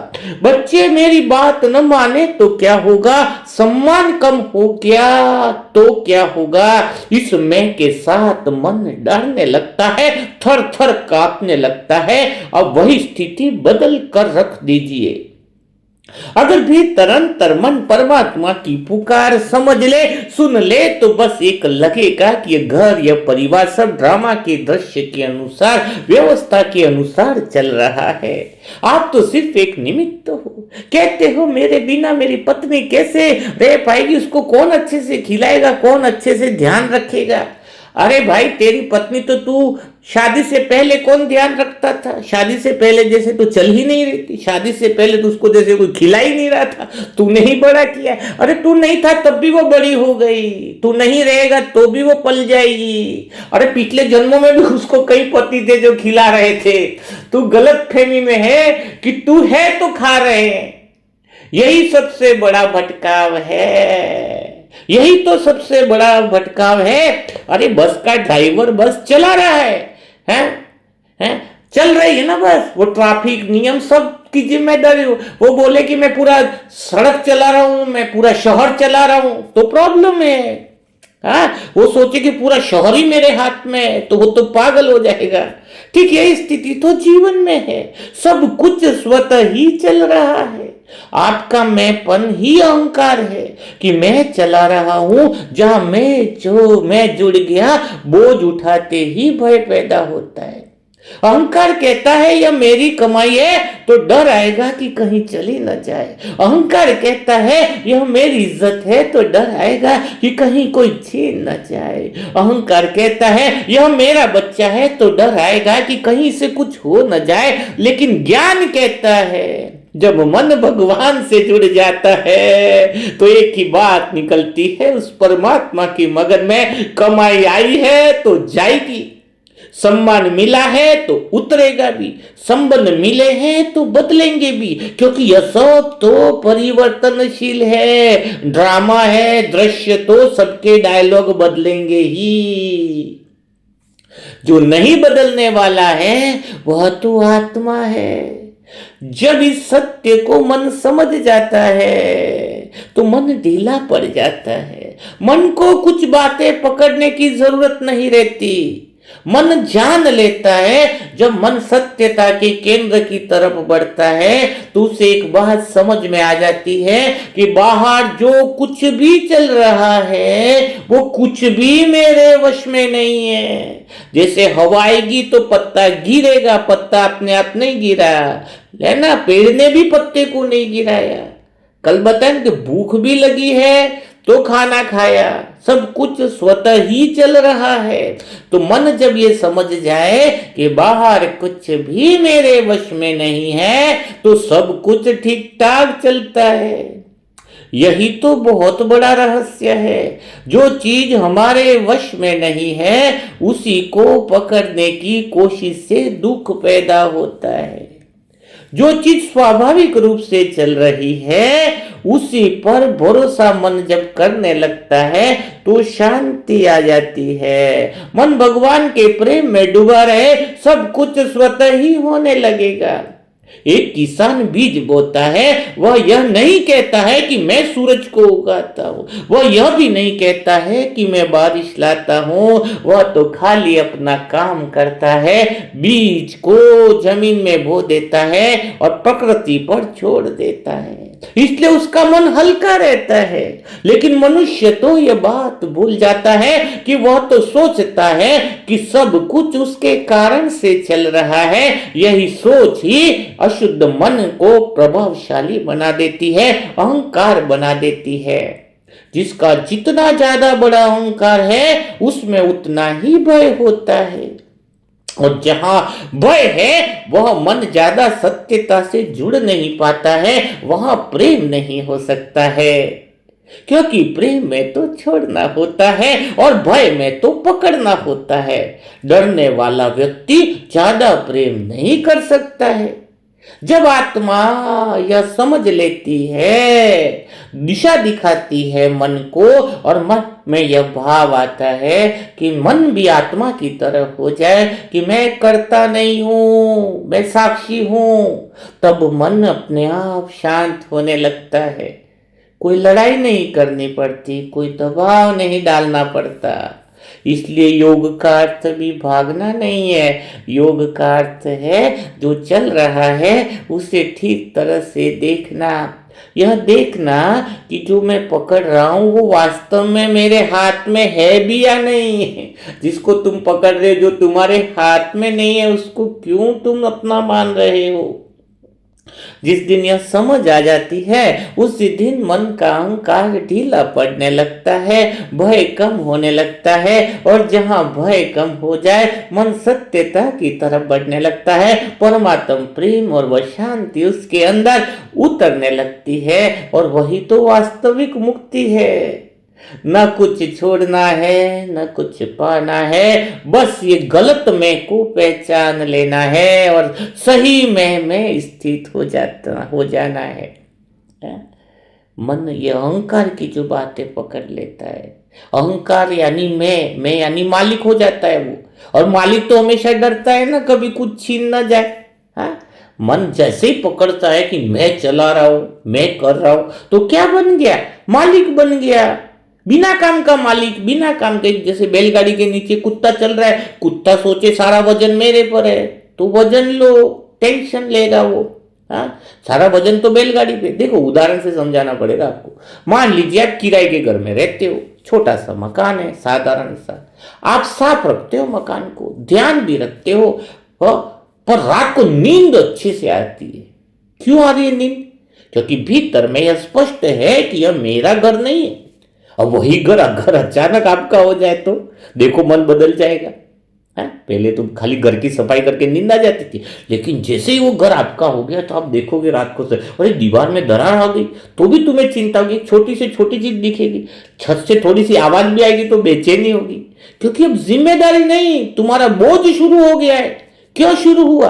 बच्चे मेरी बात न माने तो क्या होगा, सम्मान कम हो गया तो क्या होगा। इस मैं के साथ मन डरने लगता है, थर थर कांपने लगता है। अब वही स्थिति बदल कर रख दीजिए। अगर भीतर अंतर मन परमात्मा की पुकार समझ ले, सुन ले, तो बस एक लगेगा कि ये घर या परिवार सब ड्रामा के दृश्य के अनुसार, व्यवस्था के अनुसार चल रहा है। आप तो सिर्फ एक निमित्त हो। कहते हो मेरे बिना मेरी पत्नी कैसे रह पाएगी, उसको कौन अच्छे से खिलाएगा, कौन अच्छे से ध्यान रखेगा। अरे भाई, तेरी पत्नी तो तू शादी से पहले कौन ध्यान रखता था? शादी से पहले जैसे तू चल ही नहीं रही थी, शादी से पहले तो उसको जैसे कोई खिला ही नहीं रहा था, तूने ही बड़ा किया। अरे तू नहीं था तब भी वो बड़ी हो गई, तू नहीं रहेगा तो भी वो पल जाएगी। अरे पिछले जन्मों में भी उसको कई पति थे जो खिला रहे थे। तू गलत फहमी में है कि तू है तो खा रहे हैं। यही सबसे बड़ा भटकाव है, यही तो सबसे बड़ा भटकाव है। अरे बस का ड्राइवर बस चला रहा है? चल रही है ना बस, वो ट्रैफिक नियम सब की जिम्मेदारी, वो बोले कि मैं पूरा सड़क चला रहा हूं, मैं पूरा शहर चला रहा हूं, तो प्रॉब्लम है। वो सोचे कि पूरा शहर ही मेरे हाथ में है, तो वो तो पागल हो जाएगा। ठीक यही स्थिति तो जीवन में है, सब कुछ स्वतः ही चल रहा है। आपका मैंपन ही अहंकार है कि मैं चला रहा हूं। जहां मैं जुड़ गया, बोझ उठाते ही भय पैदा होता है। अहंकार कहता है यह मेरी कमाई है, तो डर आएगा कि कहीं चली न जाए। अहंकार कहता है यह मेरी इज्जत है, तो डर आएगा कि कहीं कोई छीन न जाए। अहंकार कहता है यह मेरा बच्चा है, तो डर आएगा कि कहीं से कुछ हो न जाए। लेकिन ज्ञान कहता है जब मन भगवान से जुड़ जाता है तो एक ही बात निकलती है उस परमात्मा की मगन में, कमाई आई है तो जाएगी, सम्मान मिला है तो उतरेगा भी, संबंध मिले हैं तो बदलेंगे भी, क्योंकि यह सब तो परिवर्तनशील है। ड्रामा है, दृश्य तो सबके डायलॉग बदलेंगे ही। जो नहीं बदलने वाला है वह तो आत्मा है। जब इस सत्य को मन समझ जाता है तो मन ढीला पड़ जाता है। मन को कुछ बातें पकड़ने की जरूरत नहीं रहती, मन जान लेता है। जब मन सत्यता के केंद्र की तरफ बढ़ता है तो उसे एक बात समझ में आ जाती है कि बाहर जो कुछ भी चल रहा है वो कुछ भी मेरे वश में नहीं है। जैसे हवा आएगी तो पत्ता गिरेगा, पत्ता अपने आप नहीं गिरा है ना, पेड़ ने भी पत्ते को नहीं गिराया। कल बताया कि भूख भी लगी है तो खाना खाया, सब कुछ स्वतः ही चल रहा है। तो मन जब ये समझ जाए कि बाहर कुछ भी मेरे वश में नहीं है तो सब कुछ ठीक ठाक चलता है। यही तो बहुत बड़ा रहस्य है। जो चीज हमारे वश में नहीं है उसी को पकड़ने की कोशिश से दुख पैदा होता है। जो चीज स्वाभाविक रूप से चल रही है उसी पर भरोसा मन जब करने लगता है तो शांति आ जाती है। मन भगवान के प्रेम में डूबा रहे, सब कुछ स्वतः ही होने लगेगा। एक किसान बीज बोता है, वह यह नहीं कहता है कि मैं सूरज को उगाता हूँ, वह यह भी नहीं कहता है कि मैं बारिश लाता हूँ, वह तो खाली अपना काम करता है, बीज को जमीन में बो देता है और प्रकृति पर छोड़ देता है, इसलिए उसका मन हल्का रहता है। लेकिन मनुष्य तो यह बात भूल जाता है कि वह तो सोचता है कि सब कुछ उसके कारण से चल रहा है। यही सोच ही अशुद्ध मन को प्रभावशाली बना देती है, अहंकार बना देती है। जिसका जितना ज्यादा बड़ा अहंकार है, उसमें उतना ही भय होता है, और जहां भय है वह मन ज्यादा सत्यता से जुड़ नहीं पाता है, वहां प्रेम नहीं हो सकता है। क्योंकि प्रेम में तो छोड़ना होता है और भय में तो पकड़ना होता है। डरने वाला व्यक्ति ज्यादा प्रेम नहीं कर सकता है। जब आत्मा यह समझ लेती है, दिशा दिखाती है मन को, और मन में यह भाव आता है कि मन भी आत्मा की तरह हो जाए कि मैं करता नहीं हूं, मैं साक्षी हूं, तब मन अपने आप शांत होने लगता है। कोई लड़ाई नहीं करनी पड़ती, कोई दबाव नहीं डालना पड़ता। इसलिए योग का अर्थ भी भागना नहीं है, योग का अर्थ है जो चल रहा है उसे ठीक तरह से देखना। यह देखना कि जो मैं पकड़ रहा हूं वो वास्तव में मेरे हाथ में है भी या नहीं है। जिसको तुम पकड़ रहे हो, जो तुम्हारे हाथ में नहीं है, उसको क्यों तुम अपना मान रहे हो। जिस दिन यह समझ आ जाती है, उसी दिन मन का अहंकार ढीला पड़ने लगता है, भय कम होने लगता है, और जहां भय कम हो जाए मन सत्यता की तरफ बढ़ने लगता है। परमात्म प्रेम और वह शांति उसके अंदर उतरने लगती है, और वही तो वास्तविक मुक्ति है। न कुछ छोड़ना है, न कुछ पाना है, बस ये गलत में को पहचान लेना है और सही में स्थित हो जाना है। मन ये अहंकार की जो बातें पकड़ लेता है, अहंकार यानी मैं यानी मालिक हो जाता है वो, और मालिक तो हमेशा डरता है ना कभी कुछ छीन ना जाए। हाँ, मन जैसे ही पकड़ता है कि मैं चला रहा हूं, मैं कर रहा हूं, तो क्या बन गया, मालिक बन गया, बिना काम का मालिक, बिना काम के। जैसे बैलगाड़ी के नीचे कुत्ता चल रहा है, कुत्ता सोचे सारा वजन मेरे पर है, तो वजन लो, टेंशन लेगा वो। हाँ, सारा वजन तो बैलगाड़ी पे। देखो उदाहरण से समझाना पड़ेगा आपको। मान लीजिए आप किराए के घर में रहते हो, छोटा सा मकान है, साधारण सा, आप साफ रखते हो मकान को, ध्यान भी रखते हो, पर रात को नींद अच्छे से आती है। क्यों आ रही है नींद? क्योंकि भीतर में यह स्पष्ट है कि यह मेरा घर नहीं है। अब वही घर अगर अचानक आपका हो जाए तो देखो मन बदल जाएगा। है, पहले तो खाली घर की सफाई करके नींद आ जाती थी, लेकिन जैसे ही वो घर आपका हो गया तो आप देखोगे रात को से अरे दीवार में दरार आ गई तो भी तुम्हें चिंता होगी, छोटी से छोटी चीज दिखेगी, छत से थोड़ी सी आवाज भी आएगी तो बेचैनी होगी, क्योंकि अब जिम्मेदारी नहीं, तुम्हारा बोझ शुरू हो गया है। क्यों शुरू हुआ?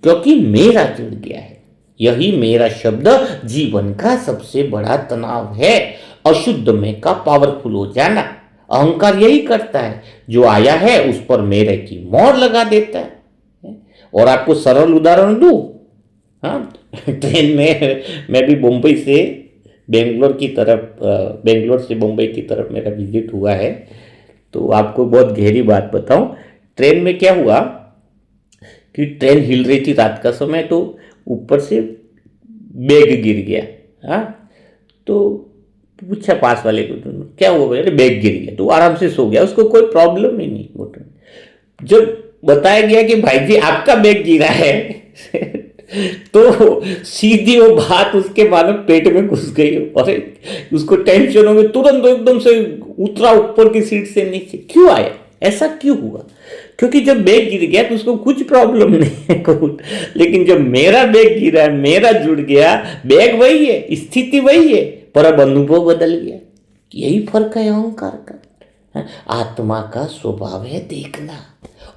क्योंकि मेरा जुड़ गया है। यही मेरा शब्द जीवन का सबसे बड़ा तनाव है। अशुद्ध में का पावरफुल हो जाना। अहंकार यही करता है, जो आया है उस पर मेरे की मोहर लगा देता है। और आपको सरल उदाहरण दूं, हाँ, ट्रेन में मैं भी मुंबई से बेंगलोर की तरफ, बेंगलोर से मुंबई की तरफ मेरा विजिट हुआ है, तो आपको बहुत गहरी बात बताऊं। ट्रेन में क्या हुआ कि ट्रेन हिल रही थी रात का समय, तो ऊपर से बैग गिर गया। हाँ, तो पूछा पास वाले को, तो क्या हुआ भाई? अरे बैग गिर गया। तो आराम से सो गया, उसको कोई प्रॉब्लम ही नहीं। जब बताया गया कि भाई जी आपका बैग गिरा है तो सीधी वो बात उसके मानो पेट में घुस गई और उसको टेंशन हो गई, तुरंत एकदम से उतरा ऊपर की सीट से नीचे। क्यों आया? ऐसा क्यों हुआ? क्योंकि जब बैग गिर गया तो उसको कुछ प्रॉब्लम नहीं है, लेकिन जब मेरा बैग गिरा, मेरा जुड़ गया, बैग वही है, स्थिति वही है, पर अब अनुभव बदल गया। यही फर्क है अहंकार का। आत्मा का स्वभाव है देखना,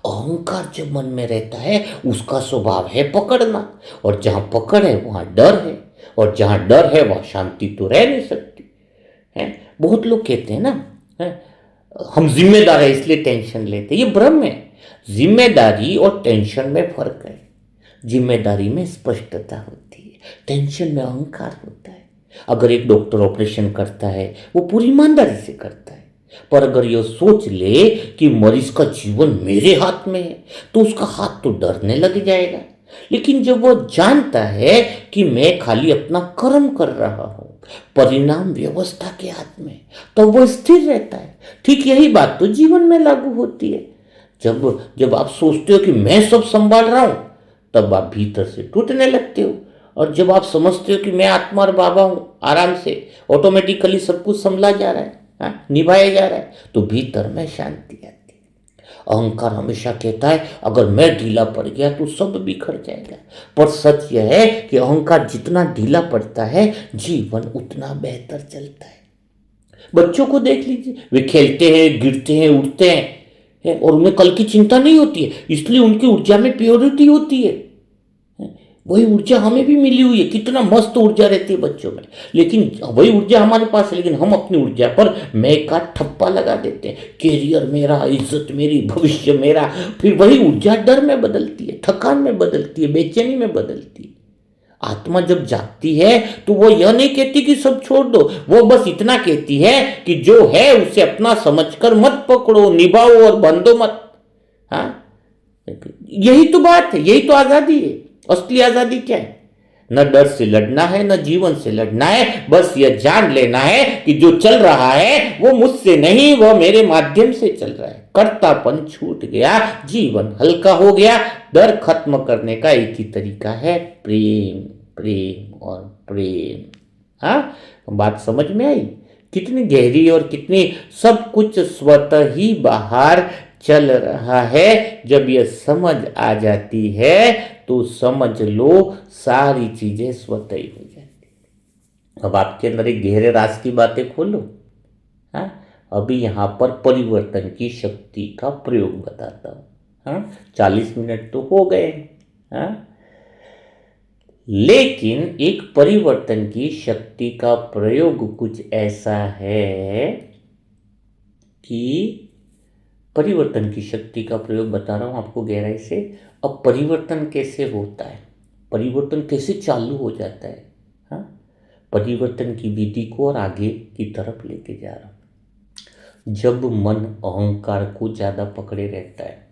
अहंकार जब मन में रहता है उसका स्वभाव है पकड़ना, और जहां पकड़ है वहां डर है, और जहां डर है वहां शांति तो रह नहीं सकती है। बहुत लोग कहते हैं ना, हम जिम्मेदार है इसलिए टेंशन लेते, ये भ्रम है। जिम्मेदारी और टेंशन में फर्क है। जिम्मेदारी में स्पष्टता होती है, टेंशन में अहंकार होता है। अगर एक डॉक्टर ऑपरेशन करता है वो पूरी ईमानदारी से करता है, पर अगर यह सोच ले कि मरीज का जीवन मेरे हाथ में है तो उसका हाथ तो डरने लग जाएगा। लेकिन जब वह जानता है कि मैं खाली अपना कर्म कर रहा हूं, परिणाम व्यवस्था के हाथ में, तो वह स्थिर रहता है। ठीक यही बात तो जीवन में लागू होती है। जब जब आप सोचते हो कि मैं सब संभाल रहा हूं, तब आप भीतर से टूटने लगते हो। और जब आप समझते हो कि मैं आत्मा और बाबा हूं, आराम से ऑटोमेटिकली सब कुछ संभला जा रहा है, निभाया जा रहा है, तो भीतर में शांति आती है। अहंकार हमेशा कहता है अगर मैं ढीला पड़ गया तो सब बिखर जाएगा। पर सच यह है कि अहंकार जितना ढीला पड़ता है, जीवन उतना बेहतर चलता है। बच्चों को देख लीजिए, वे खेलते हैं, गिरते हैं, उठते हैं, और उन्हें कल की चिंता नहीं होती है, इसलिए उनकी ऊर्जा में प्योरिटी होती है। वही ऊर्जा हमें भी मिली हुई है, कितना मस्त ऊर्जा रहती है बच्चों में। लेकिन वही ऊर्जा हमारे पास है, लेकिन हम अपनी ऊर्जा पर मैं का ठप्पा लगा देते हैं। कैरियर मेरा, इज्जत मेरी, भविष्य मेरा। फिर वही ऊर्जा डर में बदलती है, थकान में बदलती है, बेचैनी में बदलती है। आत्मा जब जागती है तो वो यह नहीं कहती कि सब छोड़ दो, वो बस इतना कहती है कि जो है उसे अपना समझकर मत पकड़ो, निभाओ और बंधो मत। हाँ, यही तो बात है, यही तो आजादी है। असली आजादी क्या है? न डर से लड़ना है, न जीवन से लड़ना है, बस यह जान लेना है कि जो चल रहा है वो मुझसे नहीं, वह मेरे माध्यम से चल रहा है। कर्तापन छूट गया, जीवन हल्का हो गया। डर खत्म करने का एक ही तरीका है, प्रेम, प्रेम और प्रेम। हाँ, बात समझ में आई? कितनी गहरी और कितनी सब कुछ स्वतः ही बाहर चल रहा है। जब यह समझ आ जाती है तो समझ लो सारी चीजें स्वतः ही हो जाती। अब आपके अंदर एक गहरे राज की बातें खोलो। हाँ, अभी यहाँ पर परिवर्तन की शक्ति का प्रयोग बताता हूँ। हाँ, 40 मिनट तो हो गए। हाँ, लेकिन एक परिवर्तन की शक्ति का प्रयोग कुछ ऐसा है कि परिवर्तन की शक्ति का प्रयोग बता रहा हूं आपको गहराई से। अब परिवर्तन कैसे होता है, परिवर्तन कैसे चालू हो जाता है। हाँ, परिवर्तन की विधि को और आगे की तरफ लेके जा रहा हूं। जब मन अहंकार को ज्यादा पकड़े रहता है,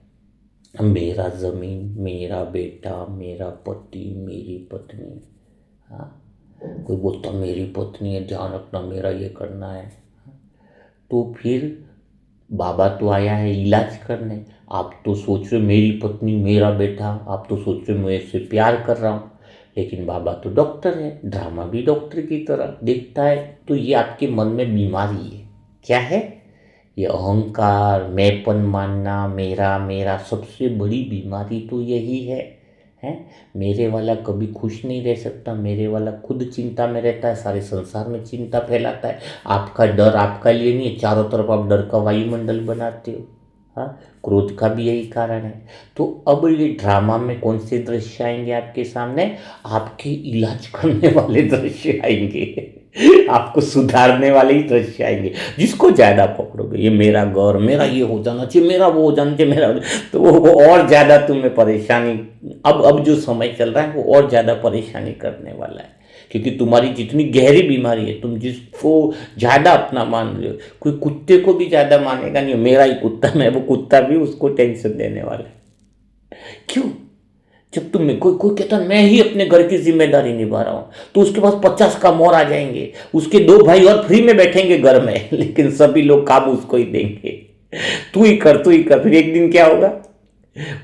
मेरा जमीन, मेरा बेटा, मेरा पति, मेरी पत्नी, हाँ, कोई बोलता मेरी पत्नी है, ध्यान रखना, मेरा ये करना है, तो फिर बाबा तो आया है इलाज करने, आप तो सोच रहे मेरी पत्नी, मेरा बेटा, आप तो सोच रहे मैं इससे प्यार कर रहा हूँ, लेकिन बाबा तो डॉक्टर है, ड्रामा भी डॉक्टर की तरह देखता है। तो ये आपके मन में बीमारी है। क्या है ये? अहंकार, मैंपन मानना, मेरा मेरा। सबसे बड़ी बीमारी तो यही है। मेरे वाला कभी खुश नहीं रह सकता, मेरे वाला खुद चिंता में रहता है, सारे संसार में चिंता फैलाता है। आपका डर आपका लिए नहीं है, चारों तरफ आप डर का वायुमंडल बनाते हो। हाँ, क्रोध का भी यही कारण है। तो अब ये ड्रामा में कौन से दृश्य आएंगे आपके सामने? आपके इलाज करने वाले दृश्य आएंगे, आपको सुधारने वाले ही दृश्य आएंगे। जिसको ज्यादा पकड़ोगे, ये मेरा गौर, मेरा ये हो जाना चाहिए, मेरा वो हो जाना चाहिए, मेरा, तो वो और ज्यादा तुम्हें परेशानी, अब जो समय चल रहा है वो और ज्यादा परेशानी करने वाला है। क्योंकि तुम्हारी जितनी गहरी बीमारी है, तुम जिसको ज्यादा अपना मान रहे हो, कोई कुत्ते को भी ज्यादा मानेगा नहीं, मेरा ही कुत्ता, मैं वो कुत्ता भी उसको टेंशन देने वाला है। क्यों? जब तुम कोई कहता मैं ही अपने घर की जिम्मेदारी निभा रहा हूं, तो उसके पास 50 काम और आ जाएंगे, उसके 2 भाई और फ्री में बैठेंगे घर में, लेकिन सभी लोग काम उसको ही देंगे। तू ही कर, तू ही कर। फिर एक दिन क्या होगा?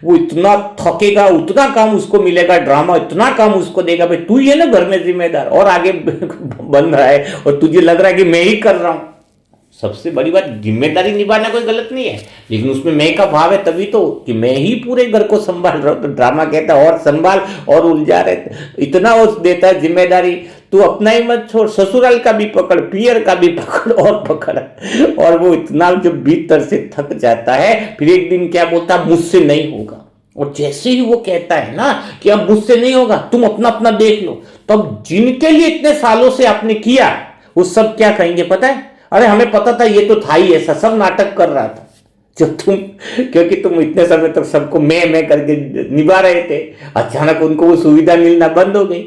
वो इतना थकेगा, उतना काम उसको मिलेगा, ड्रामा इतना काम उसको देगा, भाई तू ही है ना घर में जिम्मेदार, और आगे बन रहा है और तुझे लग रहा है कि मैं ही कर रहा हूं। सबसे बड़ी बात, जिम्मेदारी निभाना कोई गलत नहीं है, लेकिन उसमें मैं का भाव है, तभी तो कि मैं ही पूरे घर को संभाल रहा हूं। तो ड्रामा कहता है और संभाल, और उलझा रहता, इतना उस देता है जिम्मेदारी, तू अपना ही मत छोड़, ससुराल का भी पकड़, पियर का भी पकड़, और पकड़। और वो इतना जब भीतर से थक जाता है, फिर एक दिन क्या बोलता, मुझसे नहीं होगा। और जैसे ही वो कहता है ना कि अब मुझसे नहीं होगा, तुम अपना अपना देख लो, तब जिनके लिए इतने सालों से आपने किया, वो सब क्या कहेंगे पता है? अरे हमें पता था, ये तो था ही ऐसा, सब नाटक कर रहा था, जब तुम, क्योंकि तुम इतने समय तक सबको मैं करके निभा रहे थे, अचानक उनको वो सुविधा मिलना बंद हो गई।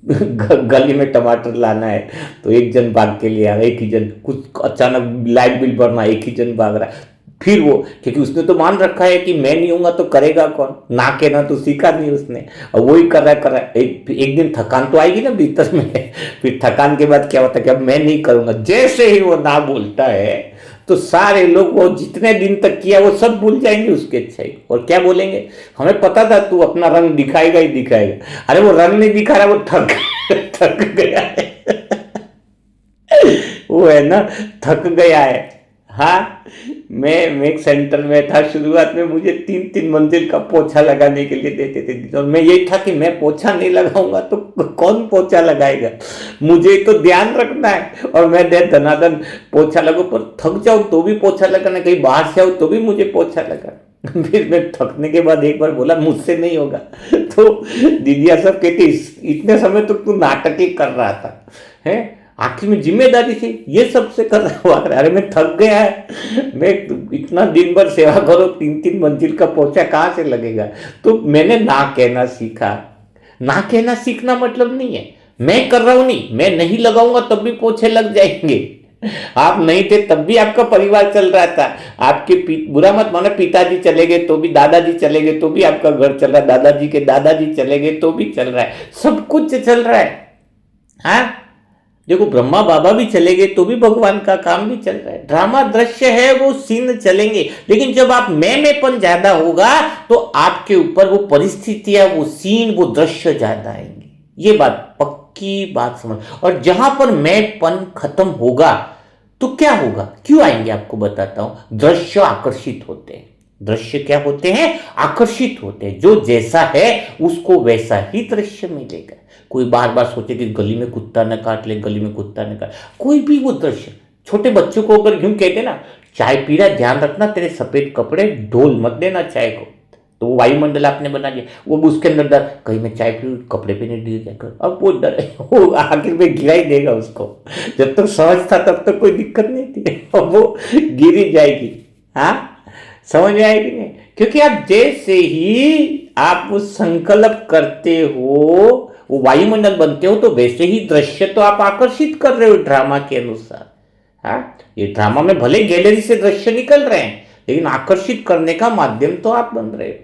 गली में टमाटर लाना है तो एक जन भाग के लिए आ, एक ही जन, कुछ अचानक लाइट बिल भरना, एक ही जन भाग रहा है। फिर वो, क्योंकि उसने तो मान रखा है कि मैं नहीं हूंगा तो करेगा कौन, ना के ना तो सीखा नहीं उसने, और वही कर रहा है। एक दिन थकान तो आएगी ना भीतर में। फिर थकान के बाद क्या होता है कि अब मैं नहीं करूंगा, जैसे ही वो ना बोलता है तो सारे लोग वो जितने दिन तक किया वो सब भूल जाएंगे उसकी अच्छाई, और क्या बोलेंगे, हमें पता था तू अपना रंग दिखाएगा ही दिखाएगा। अरे वो रंग नहीं दिखा रहा, वो थक थक गया है। वो है ना, थक गया है। हाँ, मैं एक सेंटर में था, शुरुआत में मुझे 3-3 मंजिल का पोछा लगाने के लिए देते थे, और मैं यही था कि मैं पोछा नहीं लगाऊंगा तो कौन पोछा लगाएगा, मुझे तो ध्यान रखना है, और मैं धनाधन पोछा लगू, पर थक जाऊं तो भी पोछा लगाना, कहीं बाहर से आऊं तो भी मुझे पोछा लगा। फिर मैं थकने के बाद एक बार बोला मुझसे नहीं होगा, तो दीदिया सब कहती इतने समय तक तू नाटक ही कर रहा था, है आखिर में जिम्मेदारी थी ये सबसे कर रहा हुआ। अरे मैं थक गया है, मैं इतना दिन भर सेवा करो, 3-3 मंजिल का पोछा कहाँ से लगेगा। तो मैंने ना कहना सीखा। ना कहना सीखना मतलब नहीं है मैं कर रहा हूं, नहीं मैं नहीं लगाऊंगा तब भी पोछे लग जाएंगे। आप नहीं थे तब भी आपका परिवार चल रहा था, आपके बुरा मत मानो, पिताजी चले गए तो भी, दादाजी चले गए तो भी आपका घर चल रहा है, दादाजी के दादाजी चले गए तो भी चल रहा है, सब कुछ चल रहा है। हाँ, देखो ब्रह्मा बाबा भी चले गए तो भी भगवान का काम भी चल रहा है। ड्रामा दृश्य है, वो सीन चलेंगे, लेकिन जब आप मैंपन ज्यादा होगा तो आपके ऊपर वो परिस्थितियां, वो सीन, वो दृश्य ज्यादा आएंगे। ये बात पक्की बात समझ। और जहां पर मैंपन खत्म होगा तो क्या होगा, क्यों आएंगे आपको बताता हूं। दृश्य आकर्षित होते हैं। दृश्य क्या होते हैं, आकर्षित होते हैं। जो जैसा है उसको वैसा ही दृश्य मिलेगा। कोई बार बार सोचे कि गली में कुत्ता न काट ले, गली में कुत्ता न काट, कोई भी वो दृश्य, छोटे बच्चों को अगर यूं कहते ना, चाय पी रहा ध्यान रखना तेरे सफेद कपड़े ढोल मत देना चाय को, तो वो वायुमंडल आपने बना दिया, वो उसके अंदर डर, कहीं मैं चाय पी कपड़े पे नहीं गिर जाकर, अब वो डर, वो आखिर में गिरा ही देगा उसको। जब तक समझ था तब तक कोई दिक्कत नहीं थी, अब वो गिर ही जाएगी। हाँ, समझ में आएगी नहीं, क्योंकि आप जैसे ही आप वो संकल्प करते हो, वो वायुमंडल बनते हो, तो वैसे ही दृश्य तो आप आकर्षित कर रहे हो ड्रामा के अनुसार। हाँ, ये ड्रामा में भले गैलरी से दृश्य निकल रहे हैं, लेकिन आकर्षित करने का माध्यम तो आप बन रहे हो।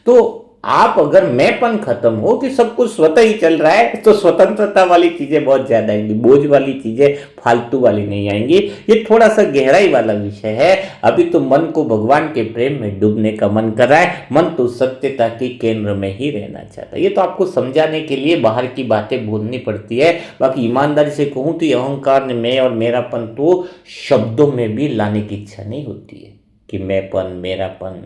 तो आप अगर मैंपन खत्म हो कि सब कुछ स्वतः ही चल रहा है, तो स्वतंत्रता वाली चीजें बहुत ज्यादा आएंगी, बोझ वाली चीजें फालतू वाली नहीं आएंगी। ये थोड़ा सा गहराई वाला विषय है। अभी तो मन को भगवान के प्रेम में डूबने का मन कर रहा है, मन तो सत्यता के केंद्र में ही रहना चाहता है। ये तो आपको समझाने के लिए बाहर की बातें बोलनी पड़ती है। बाकी ईमानदारी से कहूं तो अहंकार, मैं और मेरापन तो शब्दों में भी लाने की इच्छा नहीं होती है कि मैंपन, मेरापन,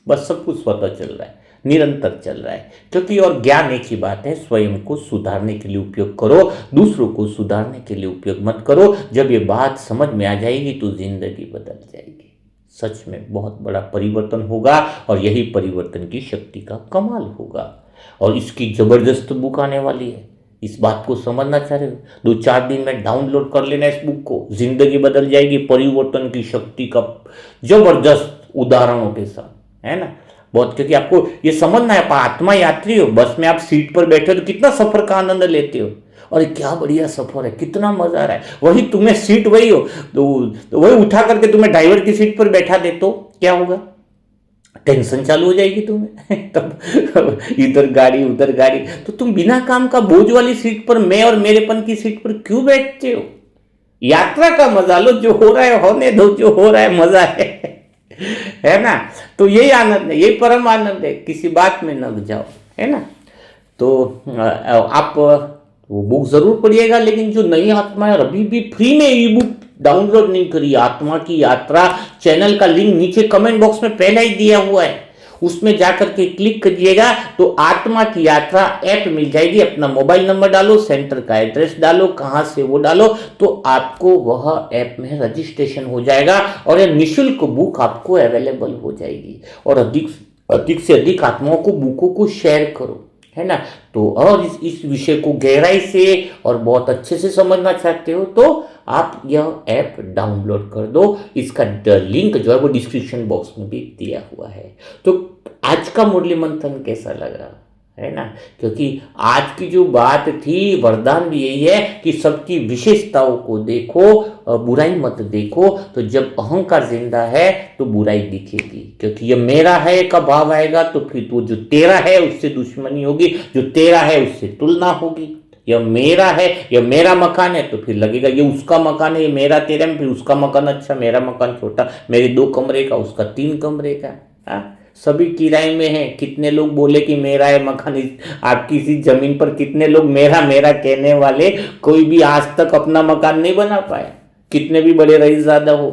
बस सब कुछ स्वतः चल रहा है, निरंतर चल रहा है। क्योंकि और ज्ञान एक ही बात है, स्वयं को सुधारने के लिए उपयोग करो, दूसरों को सुधारने के लिए उपयोग मत करो। जब ये बात समझ में आ जाएगी तो जिंदगी बदल जाएगी। सच में बहुत बड़ा परिवर्तन होगा, और यही परिवर्तन की शक्ति का कमाल होगा। और इसकी जबरदस्त बुक आने वाली है, इस बात को समझना चाह रहे हो, 2-4 दिन में डाउनलोड कर लेना इस बुक को। जिंदगी बदल जाएगी परिवर्तन की शक्ति का जबरदस्त उदाहरणों के साथ, है ना। बहुत, क्योंकि आपको ये समझना है, आप आत्मा यात्री हो, बस में आप सीट पर बैठे हो तो कितना सफर का आनंद लेते हो, और क्या बढ़िया सफर है, कितना मजा आ रहा है। वही तुम्हें सीट वही हो तो वही उठा करके तुम्हें ड्राइवर की सीट पर बैठा दे तो क्या होगा, टेंशन चालू हो जाएगी तुम्हें। तब इधर गाड़ी उधर गाड़ी, तो तुम बिना काम का बोझ वाली सीट पर, मैं और मेरेपन की सीट पर क्यों बैठते हो। यात्रा का मजा लो, जो हो रहा है होने दो, जो हो रहा है मजा है ना। तो यही आनंद है, यही परम आनंद है, किसी बात में न लग जाओ, है ना। तो आप वो बुक जरूर पढ़िएगा, लेकिन जो नई आत्मा है, अभी भी फ्री में ई बुक डाउनलोड नहीं करी, आत्मा की यात्रा चैनल का लिंक नीचे कमेंट बॉक्स में पहले ही दिया हुआ है, उसमें जाकर के क्लिक करिएगा तो आत्मा की यात्रा ऐप मिल जाएगी। अपना मोबाइल नंबर डालो, सेंटर का एड्रेस डालो, कहां से वो डालो, तो आपको वह ऐप में रजिस्ट्रेशन हो जाएगा, और यह निःशुल्क बुक आपको अवेलेबल हो जाएगी। और अधिक से अधिक आत्माओं को, बुकों को शेयर करो, है ना। तो और इस विषय को गहराई से और बहुत अच्छे से समझना चाहते हो तो आप यह ऐप डाउनलोड कर दो। इसका लिंक जो है वो डिस्क्रिप्शन बॉक्स में भी दिया हुआ है। तो आज का मुरली मंथन कैसा लगा, है ना? क्योंकि आज की जो बात थी, वरदान भी यही है कि सबकी विशेषताओं को देखो, बुराई मत देखो। तो जब अहंकार जिंदा है तो बुराई दिखेगी, क्योंकि ये मेरा है का भाव आएगा तो फिर वो जो तेरा है उससे दुश्मनी होगी, जो तेरा है उससे तुलना होगी। यह मेरा है, यह मेरा मकान है, तो फिर लगेगा ये उसका मकान है, ये मेरा तेरा में, फिर उसका मकान अच्छा, मेरा मकान छोटा, मेरे 2 कमरे का, उसका 3 कमरे का। हाँ, सभी किराए में है। कितने लोग बोले कि मेरा है मकान, आपकी इसी जमीन पर कितने लोग मेरा मेरा कहने वाले, कोई भी आज तक अपना मकान नहीं बना पाया। कितने भी बड़े रईसज़ादा हो,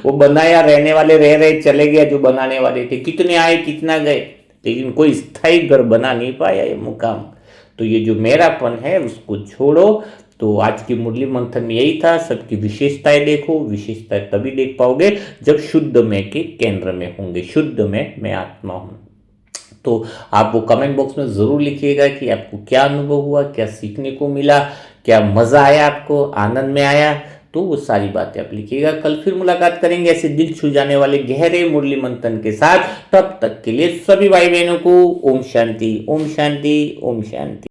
वो बनाया, रहने वाले रह रहे, चले गए जो बनाने वाले थे, कितने आए कितना गए, लेकिन कोई स्थायी घर बना नहीं पाया ये मुकाम। तो ये जो मेरापन है उसको छोड़ो। तो आज की मुरली मंथन में यही था, सबकी विशेषताएं देखो। विशेषताएं तभी देख पाओगे जब शुद्ध मैं के केंद्र में होंगे। शुद्ध मैं आत्मा हूँ। तो आप वो कमेंट बॉक्स में ज़रूर लिखिएगा कि आपको क्या अनुभव हुआ, क्या सीखने को मिला, क्या मज़ा आया, आपको आनंद में आया। तो वो सारी बातें आप लिखिएगा। कल फिर मुलाकात करेंगे ऐसे दिल छू जाने वाले गहरे मुरली मंथन के साथ। तब तक के लिए सभी भाई बहनों को ओम शांति, ओम शांति, ओम शांति।